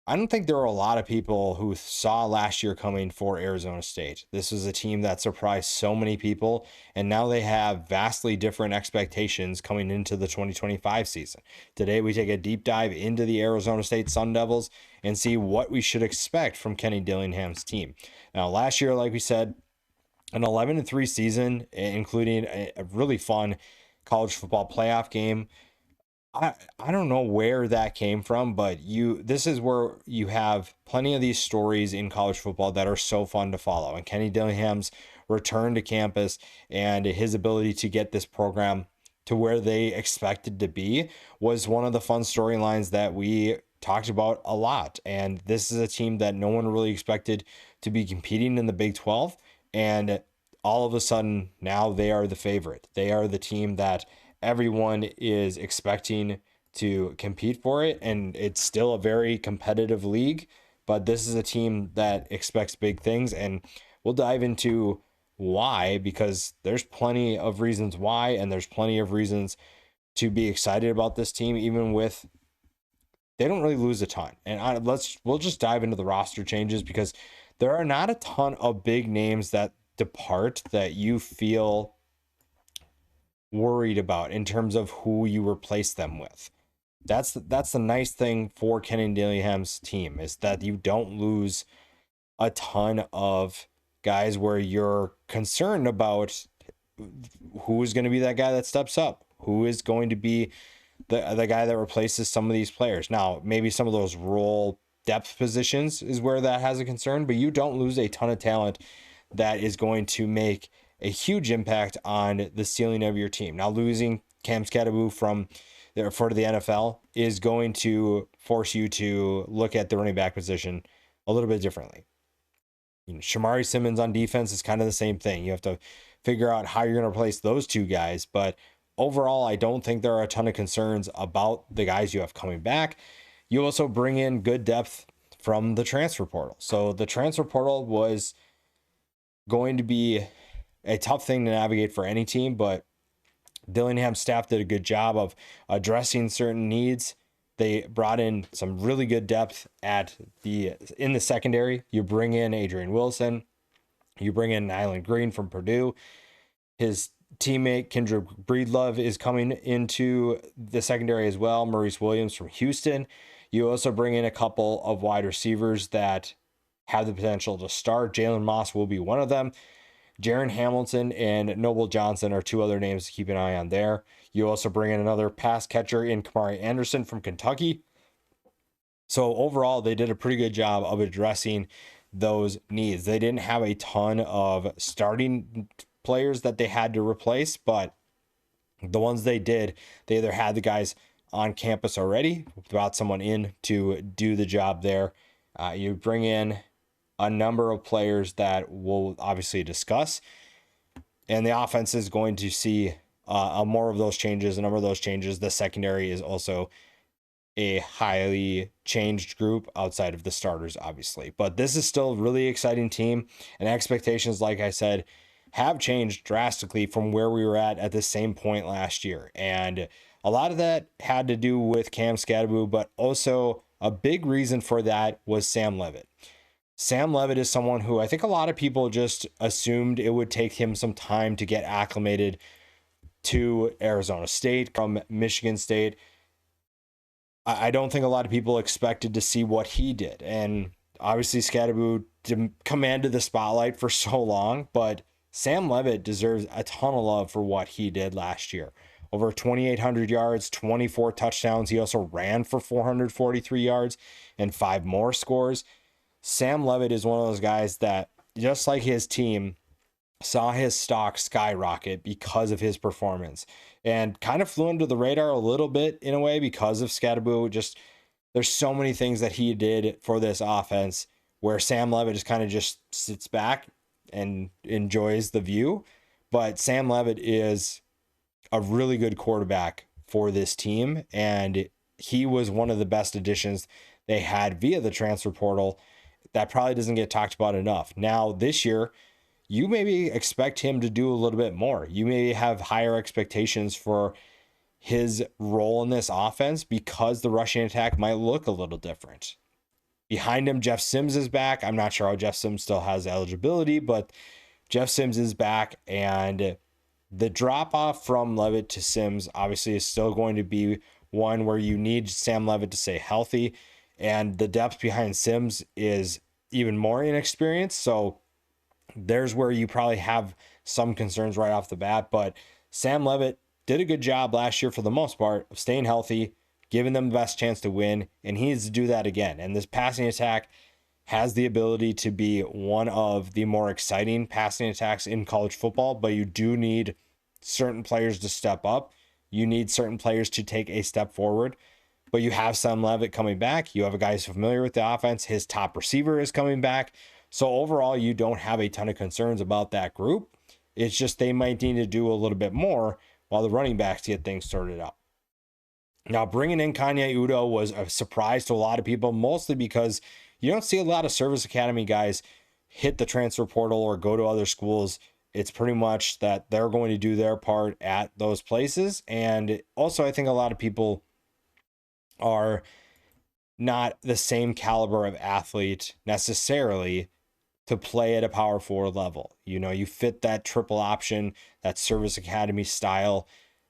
I don't think there were a lot of people who saw last year coming for Arizona State. This was a team that surprised so many people, and now they have vastly different expectations coming into the 2025 season. Today, we take a deep dive into the Arizona State Sun Devils and see what we should expect from Kenny Dillingham's team. Now, last year, like we said, an 11-3 season, including a really fun college football playoff game. I don't know where that came from, but this is where you have plenty of these stories in college football that are so fun to follow. And Kenny Dillingham's return to campus and his ability to get this program to where they expected to be was one of the fun storylines that we talked about a lot. And this is a team that no one really expected to be competing in the Big 12. And all of a sudden, now they are the favorite. They are the team that everyone is expecting to compete for it. And it's still a very competitive league, but this is a team that expects big things. And we'll dive into why, because there's plenty of reasons why, and there's plenty of reasons to be excited about this team, even with they don't really lose a ton. And we'll just dive into the roster changes because there are not a ton of big names that depart that you feel worried about in terms of who you replace them with. That's the nice thing for Kenny Dillingham's team, is that you don't lose a ton of guys where you're concerned about who is going to be that guy that steps up, who is going to be the guy that replaces some of these players. Now, maybe some of those role depth positions is where that has a concern, but you don't lose a ton of talent that is going to make a huge impact on the ceiling of your team. Now, losing Cam Skattebo for the NFL is going to force you to look at the running back position a little bit differently. Shamari Simmons on defense is kind of the same thing. You have to figure out how you're going to replace those two guys. But overall, I don't think there are a ton of concerns about the guys you have coming back. You also bring in good depth from the transfer portal. So the transfer portal was going to be a tough thing to navigate for any team, but Dillingham's staff did a good job of addressing certain needs. They brought in some really good depth in the secondary. You bring in Adrian Wilson, you bring in Nyland Green from Purdue. His teammate Kendra Breedlove is coming into the secondary as well. Maurice Williams from Houston. You also bring in a couple of wide receivers that have the potential to start. Jalen Moss will be one of them. Jaron Hamilton and Noble Johnson are two other names to keep an eye on there. You also bring in another pass catcher in Kamari Anderson from Kentucky. So overall, they did a pretty good job of addressing those needs. They didn't have a ton of starting players that they had to replace, but the ones they did, they either had the guys on campus already, brought someone in to do the job there. You bring in a number of players that we'll obviously discuss, and the offense is going to see more of those changes. A number of those changes. The secondary is also a highly changed group outside of the starters, obviously. But this is still a really exciting team, and expectations, like I said, have changed drastically from where we were at the same point last year. And a lot of that had to do with Cam Skattebo, but also a big reason for that was Sam Levitt. Sam Levitt is someone who I think a lot of people just assumed it would take him some time to get acclimated to Arizona State from Michigan State. I don't think a lot of people expected to see what he did. And obviously Skattebo commanded the spotlight for so long, but Sam Levitt deserves a ton of love for what he did last year. Over 2,800 yards, 24 touchdowns. He also ran for 443 yards and 5 more scores. Sam Levitt is one of those guys that, just like his team, saw his stock skyrocket because of his performance and kind of flew under the radar a little bit in a way because of Skattebo. Just there's so many things that he did for this offense where Sam Levitt just kind of just sits back and enjoys the view. But Sam Levitt is a really good quarterback for this team, and he was one of the best additions they had via the transfer portal. That probably doesn't get talked about enough. Now, this year, you maybe expect him to do a little bit more. You maybe have higher expectations for his role in this offense because the rushing attack might look a little different. Behind him, Jeff Sims is back. I'm not sure how Jeff Sims still has eligibility, but Jeff Sims is back. And the drop off from Levitt to Sims obviously is still going to be one where you need Sam Levitt to stay healthy. And the depth behind Sims is even more inexperienced. So there's where you probably have some concerns right off the bat. But Sam Levitt did a good job last year for the most part of staying healthy, giving them the best chance to win, and he needs to do that again. And this passing attack has the ability to be one of the more exciting passing attacks in college football, but you do need certain players to step up. You need certain players to take a step forward. But you have Sam Levitt coming back. You have a guy who's familiar with the offense. His top receiver is coming back. So overall, you don't have a ton of concerns about that group. It's just they might need to do a little bit more while the running backs get things sorted out. Now, bringing in Kanye Udo was a surprise to a lot of people, mostly because you don't see a lot of Service Academy guys hit the transfer portal or go to other schools. It's pretty much that they're going to do their part at those places. And also, I think a lot of people are not the same caliber of athlete necessarily to play at a power forward level. You know, you fit that triple option, that Service Academy style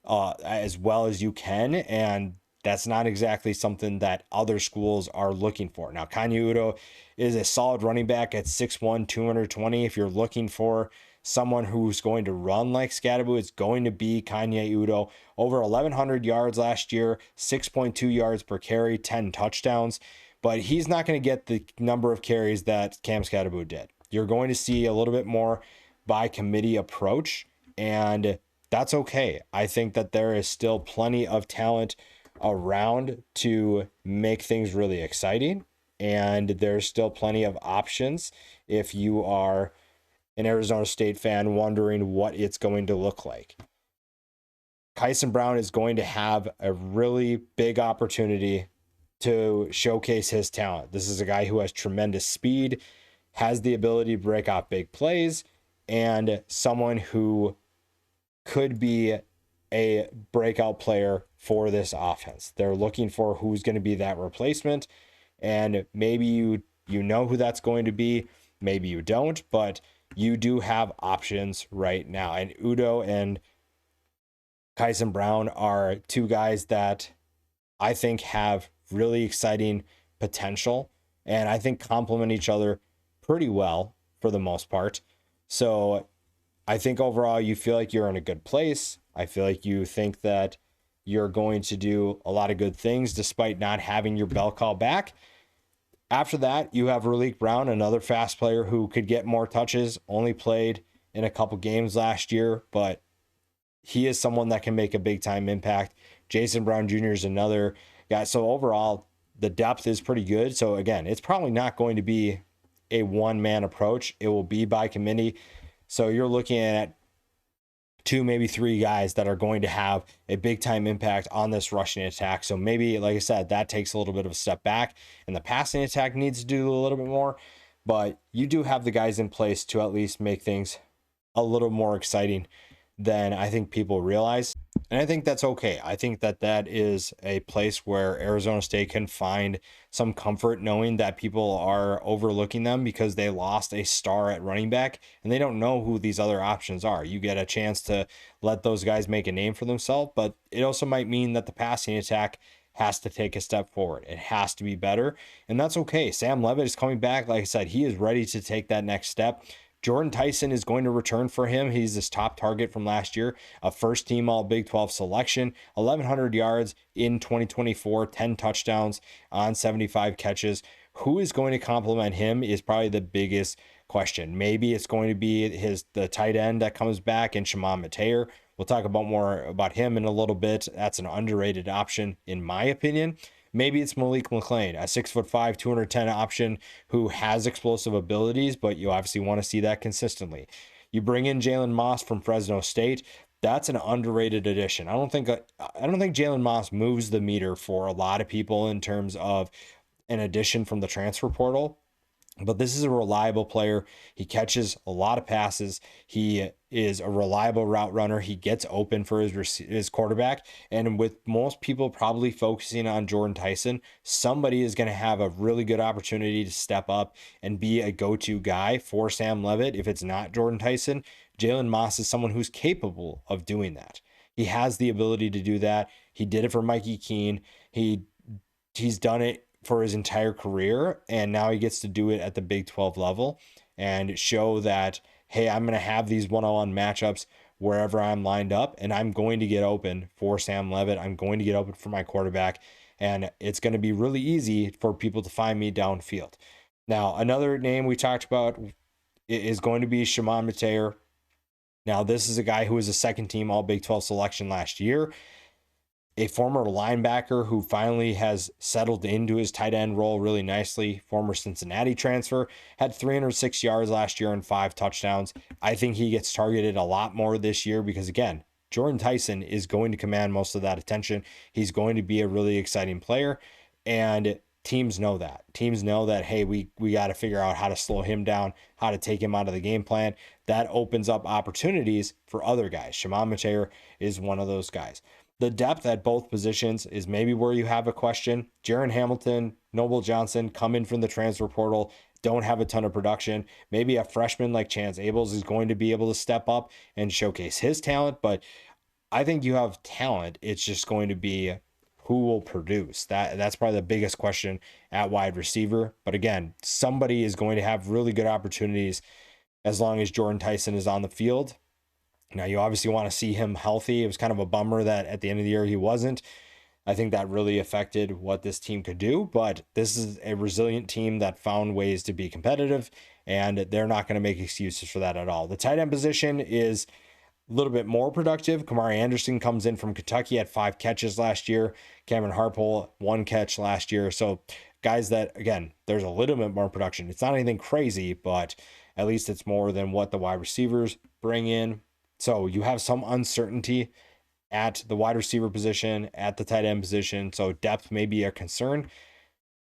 as well as you can. And that's not exactly something that other schools are looking for. Now, Kanye Udo is a solid running back at 6'1", 220. If you're looking for someone who's going to run like Scadaboo, it's going to be Kanye Udo. Over 1,100 yards last year, 6.2 yards per carry, 10 touchdowns. But he's not going to get the number of carries that Cam Scadaboo did. You're going to see a little bit more by committee approach, and that's okay. I think that there is still plenty of talent around to make things really exciting, and there's still plenty of options if you are an Arizona State fan wondering what it's going to look like. Kyson Brown is going to have a really big opportunity to showcase his talent. This is a guy who has tremendous speed, has the ability to break off big plays, and someone who could be a breakout player for this offense. They're looking for who's going to be that replacement, and maybe you know who that's going to be, maybe you don't, but you do have options right now. And Udo and Kyson Brown are two guys that I think have really exciting potential, and I think complement each other pretty well for the most part. So I think overall you feel like you're in a good place. I feel like you think that you're going to do a lot of good things despite not having your bell call back. After that, you have Raleek Brown, another fast player who could get more touches, only played in a couple games last year, but he is someone that can make a big time impact. Jason Brown Jr. is another guy. So overall, the depth is pretty good. So again, it's probably not going to be a one-man approach. It will be by committee. So you're looking at 2, maybe 3 guys that are going to have a big time impact on this rushing attack. So maybe, like I said, that takes a little bit of a step back, and the passing attack needs to do a little bit more. But you do have the guys in place to at least make things a little more exciting than I think people realize. And I think that's okay. I think that that is a place where Arizona State can find some comfort knowing that people are overlooking them because they lost a star at running back and they don't know who these other options are. You get a chance to let those guys make a name for themselves, but it also might mean that the passing attack has to take a step forward. It has to be better, and that's okay. Sam Levitt is coming back. Like I said, he is ready to take that next step. Jordan Tyson is going to return for him. He's his top target from last year, a first-team All-Big 12 selection, 1,100 yards in 2024, 10 touchdowns on 75 catches. Who is going to complement him is probably the biggest question. Maybe it's going to be the tight end that comes back, and Shimon Mateer. We'll talk about more about him in a little bit. That's an underrated option, in my opinion. Maybe it's Malik McLean, a 6'5", 210 option who has explosive abilities, but you obviously want to see that consistently. You bring in Jalen Moss from Fresno State. That's an underrated addition. I don't think Jalen Moss moves the meter for a lot of people in terms of an addition from the transfer portal. But this is a reliable player. He catches a lot of passes. He is a reliable route runner. He gets open for his quarterback. And with most people probably focusing on Jordan Tyson, somebody is going to have a really good opportunity to step up and be a go-to guy for Sam Levitt. If it's not Jordan Tyson, Jalen Moss is someone who's capable of doing that. He has the ability to do that. He did it for Mikey Keene. He's done it for his entire career, and now he gets to do it at the Big 12 level and show that, hey, I'm going to have these one-on-one matchups wherever I'm lined up, and I'm going to get open for Sam Levitt. I'm going to get open for my quarterback, and it's going to be really easy for people to find me downfield. Now, another name we talked about is going to be Shimon Mateer. Now, this is a guy who was a second-team All-Big 12 selection last year, a former linebacker who finally has settled into his tight end role really nicely. Former Cincinnati transfer, had 306 yards last year and 5 touchdowns. I think he gets targeted a lot more this year because, again, Jordan Tyson is going to command most of that attention. He's going to be a really exciting player, and teams know that. Teams know that, hey, we got to figure out how to slow him down, how to take him out of the game plan. That opens up opportunities for other guys. Shimon Mateer is one of those guys. The depth at both positions is maybe where you have a question. Jaron Hamilton, Noble Johnson come in from the transfer portal, don't have a ton of production. Maybe a freshman like Chance Abels is going to be able to step up and showcase his talent, but I think you have talent. It's just going to be who will produce. That's probably the biggest question at wide receiver. But again, somebody is going to have really good opportunities as long as Jordan Tyson is on the field. Now, you obviously want to see him healthy. It was kind of a bummer that at the end of the year he wasn't. I think that really affected what this team could do, but this is a resilient team that found ways to be competitive, and they're not going to make excuses for that at all. The tight end position is a little bit more productive. Kamari Anderson comes in from Kentucky, had 5 catches last year. Cameron Harpole, 1 catch last year. So guys that, again, there's a little bit more production. It's not anything crazy, but at least it's more than what the wide receivers bring in. So you have some uncertainty at the wide receiver position, at the tight end position. So depth may be a concern,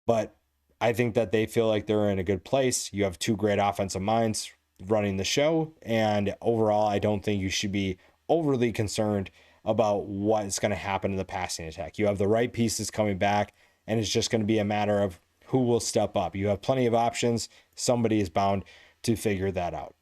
but I think that they feel like they're in a good place. You have 2 great offensive minds running the show. And overall, I don't think you should be overly concerned about what's going to happen in the passing attack. You have the right pieces coming back, and it's just going to be a matter of who will step up. You have plenty of options. Somebody is bound to figure that out.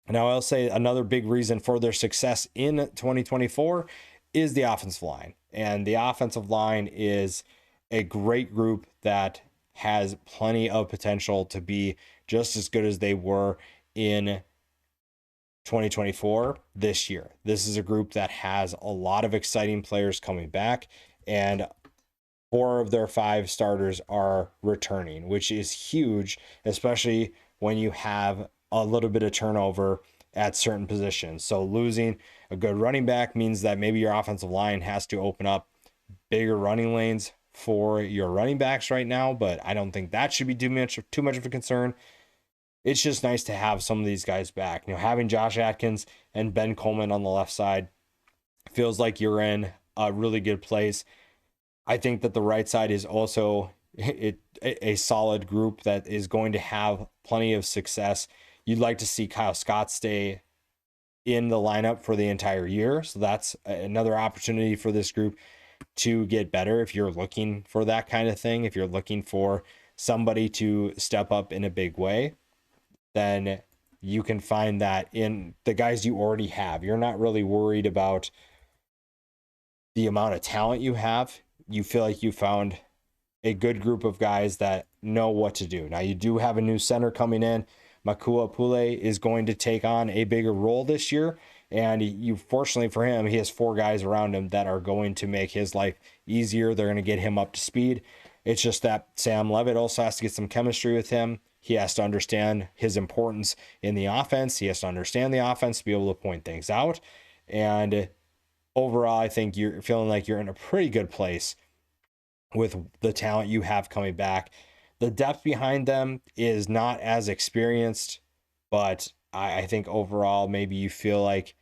Now, I'll say another big reason for their success in 2024 is the offensive line. And the offensive line is a great group that has plenty of potential to be just as good as they were in 2024 this year. This is a group that has a lot of exciting players coming back, and 4 of their 5 starters are returning, which is huge, especially when you have a little bit of turnover at certain positions. So losing a good running back means that maybe your offensive line has to open up bigger running lanes for your running backs right now, but I don't think that should be too much of a concern. It's just nice to have some of these guys back. Having Josh Atkins and Ben Coleman on the left side feels like you're in a really good place. I think that the right side is also a solid group that is going to have plenty of success. You'd like to see Kyle Scott stay in the lineup for the entire year. So that's another opportunity for this group to get better. If you're looking for that kind of thing, if you're looking for somebody to step up in a big way, then you can find that in the guys you already have. You're not really worried about the amount of talent you have. You feel like you found a good group of guys that know what to do. Now, you do have a new center coming in. Makua Pule is going to take on a bigger role this year. And fortunately for him, he has 4 guys around him that are going to make his life easier. They're going to get him up to speed. It's just that Sam Levitt also has to get some chemistry with him. He has to understand his importance in the offense. He has to understand the offense to be able to point things out. And overall, I think you're feeling like you're in a pretty good place with the talent you have coming back. The depth behind them is not as experienced, but I think overall maybe you feel like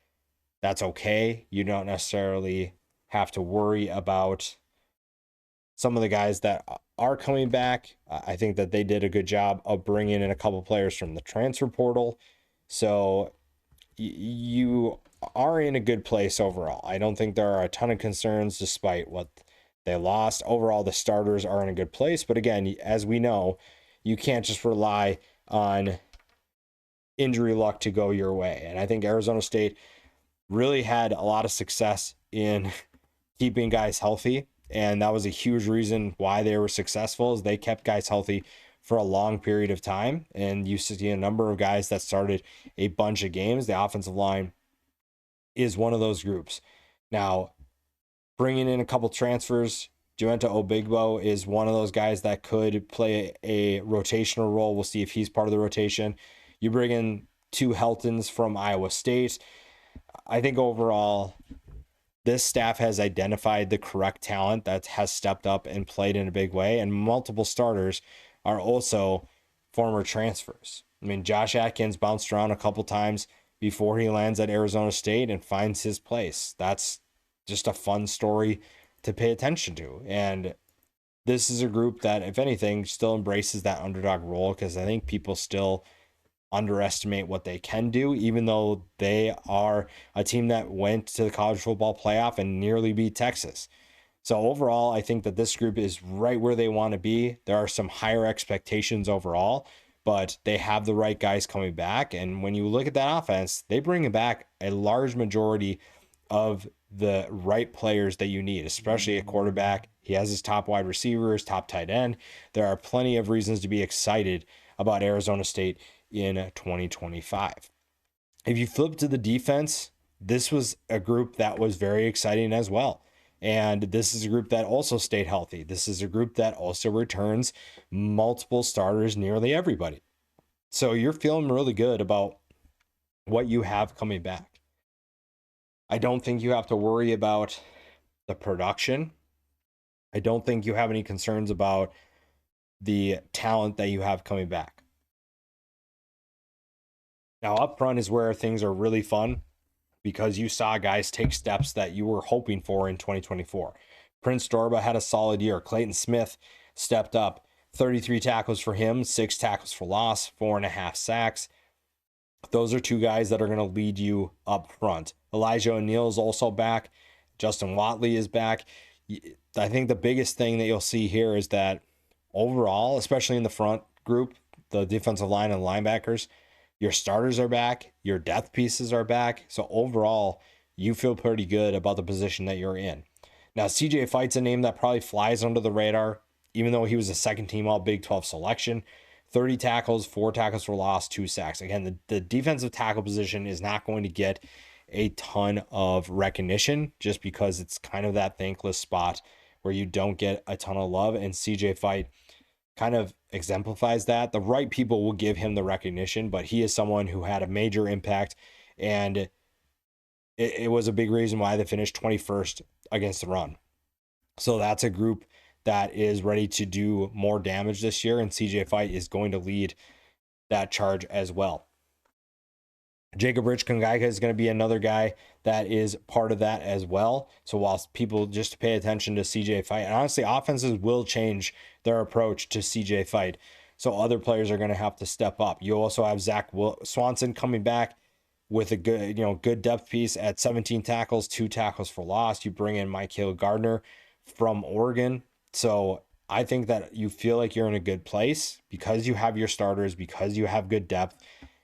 that's okay. You don't necessarily have to worry about some of the guys that are coming back. I think that they did a good job of bringing in a couple players from the transfer portal. So you are in a good place overall. I don't think there are a ton of concerns despite what they lost. Overall, the starters are in a good place. But again, as we know, you can't just rely on injury luck to go your way. And I think Arizona State really had a lot of success in keeping guys healthy. And that was a huge reason why they were successful, is they kept guys healthy for a long period of time. And you see a number of guys that started a bunch of games. The offensive line is one of those groups. Now, bringing in a couple transfers, Juenta Obigbo is one of those guys that could play a rotational role. We'll see if he's part of the rotation. You bring in 2 Heltons from Iowa State. I think overall, this staff has identified the correct talent that has stepped up and played in a big way, and multiple starters are also former transfers. I mean, Josh Atkins bounced around a couple times before he lands at Arizona State and finds his place. That's just a fun story to pay attention to. And this is a group that, if anything, still embraces that underdog role, because I think people still underestimate what they can do, even though they are a team that went to the college football playoff and nearly beat Texas. So overall, I think that this group is right where they want to be. There are some higher expectations overall, but they have the right guys coming back. And when you look at that offense, they bring back a large majority of the right players that you need, especially at quarterback. He has his top wide receiver, his top tight end. There are plenty of reasons to be excited about Arizona State in 2025. If you flip to the defense, this was a group that was very exciting as well. And this is a group that also stayed healthy. This is a group that also returns multiple starters, nearly everybody. So you're feeling really good about what you have coming back. I don't think you have to worry about the production. I don't think you have any concerns about the talent that you have coming back. Now, up front is where things are really fun, because you saw guys take steps that you were hoping for in 2024. Prince Dorba had a solid year. Clayton Smith stepped up. 33 tackles for him, 6 tackles for loss, 4.5 sacks. Those are 2 guys that are going to lead you up front. Elijah O'Neal is also back. Justin Watley is back. I think the biggest thing that you'll see here is that overall, especially in the front group, the defensive line and linebackers, your starters are back, your depth pieces are back. So overall, you feel pretty good about the position that you're in. Now, CJ Fight's a name that probably flies under the radar, even though he was a second team All Big 12 selection. 30 tackles, 4 tackles for loss, 2 sacks. Again, the defensive tackle position is not going to get a ton of recognition, just because it's kind of that thankless spot where you don't get a ton of love. And CJ Fight kind of exemplifies that. The right people will give him the recognition, but he is someone who had a major impact, and it was a big reason why they finished 21st against the run. So that's a group that is ready to do more damage this year, and CJ Fight is going to lead that charge as well. Jacob Rich-Kangaiga is going to be another guy that is part of that as well. So while people just pay attention to CJ Fight, and honestly, offenses will change their approach to CJ Fight. So other players are going to have to step up. You also have Zach Swanson coming back with a good depth piece at 17 tackles, 2 tackles for loss. You bring in Michael Gardner from Oregon. So I think that you feel like you're in a good place because you have your starters, because you have good depth.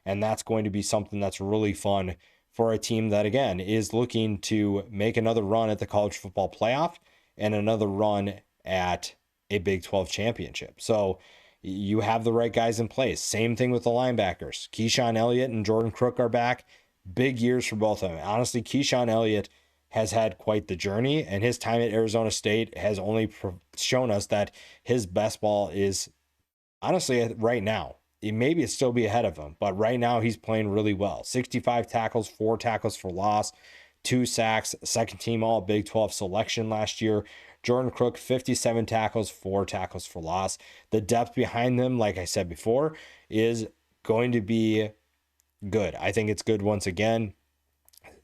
And that's going to be something that's really fun for a team that, again, is looking to make another run at the college football playoff and another run at a Big 12 championship. So you have the right guys in place. Same thing with the linebackers. Keyshawn Elliott and Jordan Crook are back. Big years for both of them. Honestly, Keyshawn Elliott has had quite the journey, and his time at Arizona State has only shown us that his best ball is, honestly, right now. Maybe it still be ahead of him, but right now he's playing really well. 65 tackles, 4 tackles for loss, 2 sacks, second team All Big 12 selection last year. Jordan Crook, 57 tackles, 4 tackles for loss. The depth behind them, like I said before, is going to be good. I think it's good once again.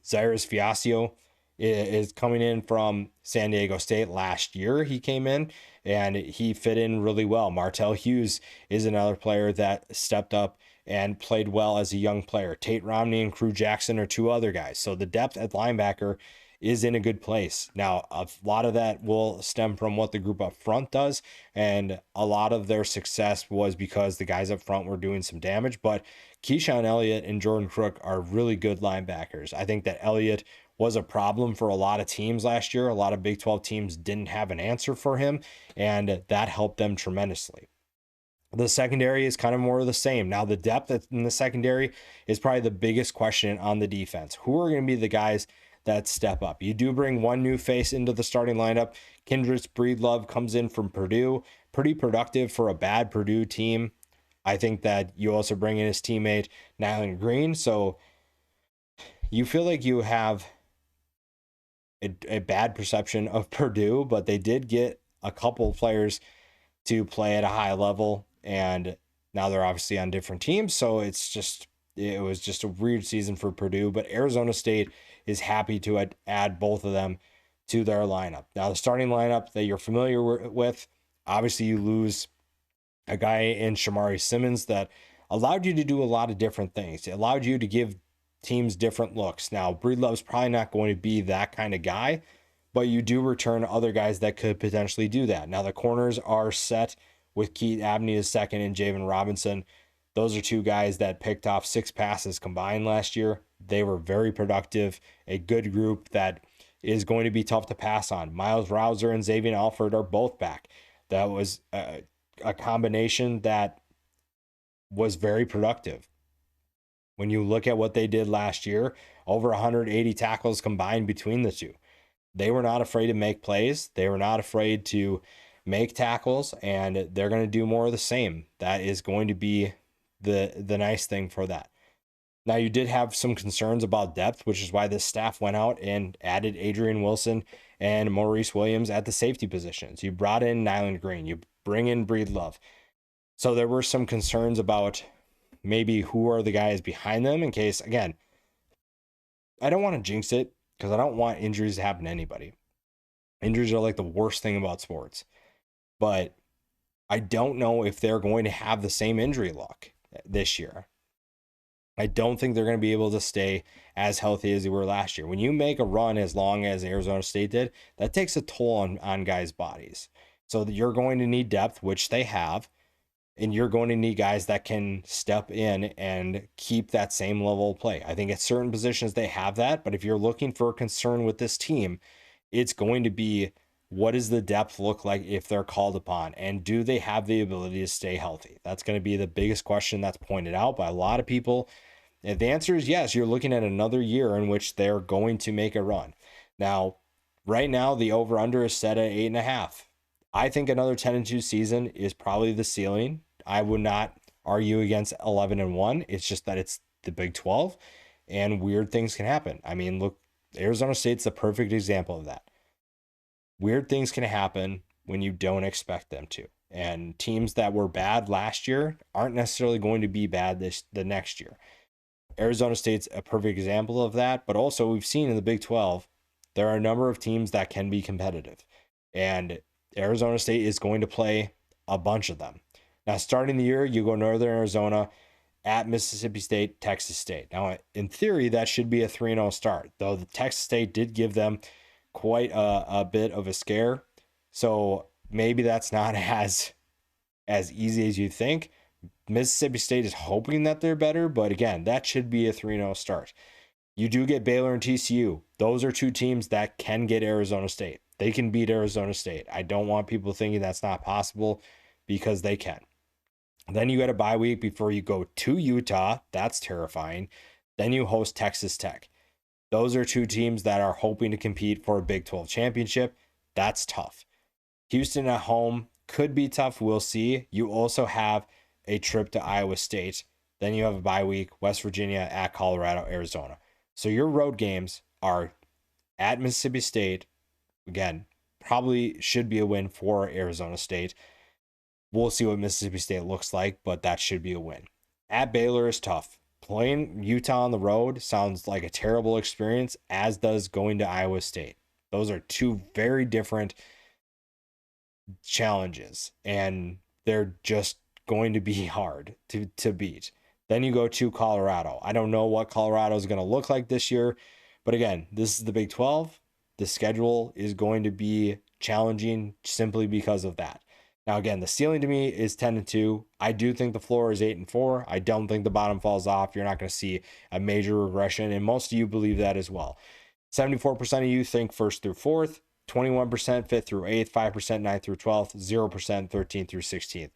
Zaires Fiasio is coming in from San Diego State last year. He came in and he fit in really well. Martell Hughes is another player that stepped up and played well as a young player. Tate Romney and Crew Jackson are two other guys. So the depth at linebacker is in a good place. Now, a lot of that will stem from what the group up front does, and a lot of their success was because the guys up front were doing some damage, but Keyshawn Elliott and Jordan Crook are really good linebackers. I think that Elliott was a problem for a lot of teams last year. A lot of Big 12 teams didn't have an answer for him, and that helped them tremendously. The secondary is kind of more of the same. Now, the depth in the secondary is probably the biggest question on the defense. Who are going to be the guys that step up? You do bring one new face into the starting lineup. Kendrick Breedlove comes in from Purdue. Pretty productive for a bad Purdue team. I think that you also bring in his teammate, Nyland Green. So you feel like you have a bad perception of Purdue, but they did get a couple of players to play at a high level, and now they're obviously on different teams. So it was just a weird season for Purdue, but Arizona State is happy to add both of them to their lineup. Now, the starting lineup that you're familiar with, obviously you lose a guy in Shamari Simmons that allowed you to do a lot of different things. It allowed you to give teams different looks. Now, Breedlove's probably not going to be that kind of guy, but you do return other guys that could potentially do that. Now, the corners are set with Keith Abney as second and Javen Robinson. Those are two guys that picked off 6 passes combined last year. They were very productive, a good group that is going to be tough to pass on. Miles Rouser and Xavier Alford are both back. That was a combination that was very productive. When you look at what they did last year, over 180 tackles combined between the two. They were not afraid to make plays. They were not afraid to make tackles, and they're going to do more of the same. That is going to be the nice thing for that. Now, you did have some concerns about depth, which is why this staff went out and added Adrian Wilson and Maurice Williams at the safety positions. You brought in Nyland Green. You bring in Breedlove. So there were some concerns about maybe who are the guys behind them in case, again, I don't want to jinx it because I don't want injuries to happen to anybody. Injuries are like the worst thing about sports. But I don't know if they're going to have the same injury luck this year. I don't think they're going to be able to stay as healthy as they were last year. When you make a run as long as Arizona State did, that takes a toll on guys' bodies. So you're going to need depth, which they have, and you're going to need guys that can step in and keep that same level of play. I think at certain positions they have that, but if you're looking for a concern with this team, it's going to be, what does the depth look like if they're called upon? And do they have the ability to stay healthy? That's going to be the biggest question that's pointed out by a lot of people. If the answer is yes, you're looking at another year in which they're going to make a run. Now, right now, the over-under is set at 8.5. I think another 10-2 season is probably the ceiling. I would not argue against 11-1. It's just that it's the Big 12, and weird things can happen. I mean, look, Arizona State's the perfect example of that. Weird things can happen when you don't expect them to. And teams that were bad last year aren't necessarily going to be bad the next year. Arizona State's a perfect example of that. But also, we've seen in the Big 12, there are a number of teams that can be competitive. And Arizona State is going to play a bunch of them. Now, starting the year, you go Northern Arizona, at Mississippi State, Texas State. Now, in theory, that should be a 3-0 start, though the Texas State did give them quite a bit of a scare. So maybe that's not as easy as you think. Mississippi State is hoping that they're better, but again, that should be a 3-0 start. You do get Baylor and TCU. Those are two teams that can get Arizona State. They can beat Arizona State. I don't want people thinking that's not possible, because they can. Then you get a bye week before you go to Utah. That's terrifying. Then you host Texas Tech. Those are two teams that are hoping to compete for a Big 12 championship. That's tough. Houston at home could be tough. We'll see. You also have a trip to Iowa State. Then you have a bye week, West Virginia at Colorado, Arizona. So your road games are at Mississippi State. Again, probably should be a win for Arizona State. We'll see what Mississippi State looks like, but that should be a win. At Baylor is tough. playing Utah on the road sounds like a terrible experience, as does going to Iowa State. Those are two very different challenges, and they're just going to be hard to beat. Then you go to Colorado. I don't know what Colorado is going to look like this year, but again, this is the Big 12. The schedule is going to be challenging simply because of that. Now, again, the ceiling to me is 10-2. I do think the floor is 8-4. I don't think the bottom falls off. You're not going to see a major regression, and most of you believe that as well. 74% of you think first through fourth, 21% fifth through eighth, 5% ninth through 12th, 0% 13th through 16th.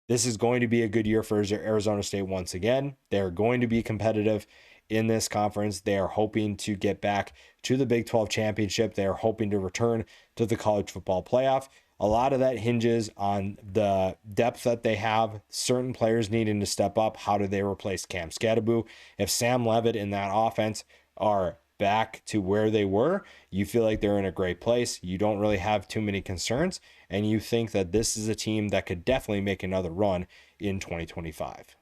This is going to be a good year for Arizona State once again. They're going to be competitive in this conference. They are hoping to get back to the Big 12 championship. They are hoping to return to the college football playoff. A lot of that hinges on the depth that they have, certain players needing to step up. How do they replace Cam Scadaboo? If Sam Levitt in that offense are back to where they were, you feel like they're in a great place. You don't really have too many concerns, and you think that this is a team that could definitely make another run in 2025.